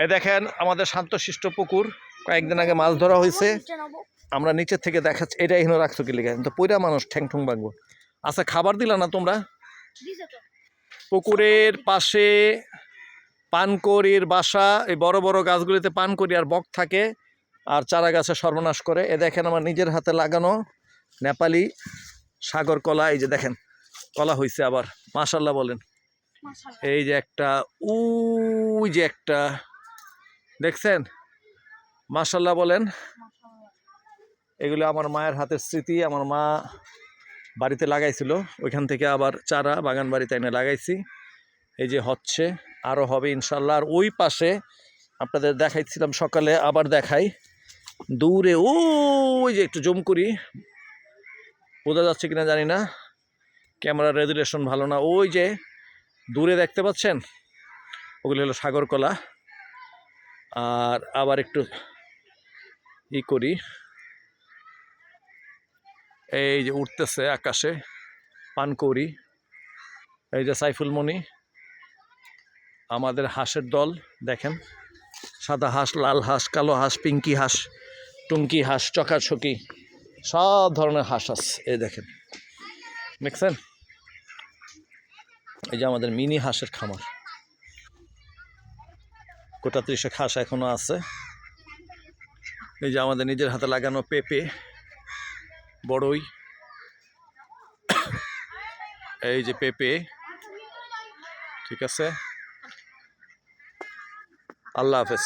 এই দেখেন আমাদের শান্তশিষ্ট পুকুর, কয়েকদিন আগে মাছ ধরা হয়েছে। আমরা নিচের থেকে দেখাচ্ছি, এটা এখানে রাখছো কি লিখে, তো পয়রা মানুষ ঠ্যাং ঠুং ভাঙবো। আচ্ছা, খাবার দিলা না তোমরা? পুকুরের পাশে পানকড়ির বাসা, এই বড় বড় গাছগুলিতে পানকড়ি আর বক থাকে, আর চারা গাছে সর্বনাশ করে। এ দেখেন আমার নিজের হাতে লাগানো নেপালি সাগর কলা। এই যে দেখেন কলা হয়েছে আবার, মাশাল্লাহ বলেন। এই যে একটা, ওই যে একটা, দেখছেন? মাশাল্লাহ বলেন। এগুলো আমার মায়ের হাতের স্মৃতি, আমার মা বাড়িতে লাগাইছিল, ওইখান থেকে আবার চারা বাগান বাড়িতে এনে লাগাইছি। এই যে হচ্ছে, আরও হবে ইনশাল্লাহ। আর ওই পাশে আপনাদের দেখাইছিলাম সকালে, আবার দেখাই, দূরে ওই যে একটু জুম করি, বোঝা যাচ্ছে কিনা জানি না, ক্যামেরার রেজুলেশন ভালো না। ওই যে দূরে দেখতে পাচ্ছেন, ওগুলো হলো সাগর কলা। আর আবার একটু ই করি, এই যে উঠতেছে আকাশে পানকৌড়ি। এই যে সাইফুলমণি, আমাদের হাঁসের দল দেখেন, সাদা হাঁস, লাল হাঁস, কালো হাঁস, পিঙ্কি হাঁস, টুঙ্কি হাঁস, চকাছকি, সব ধরনের হাঁস আছে। এই দেখেন, দেখছেন? এই যে আমাদের মিনি হাঁসের খামার, গোটা 30 হাঁস এখনো আছে। এই যে আমাদের নিজের হাতে লাগানো পেঁপে, বড়ই, এই যে পেঁপে, ঠিক আছে। আল্লাহ হাফেজ।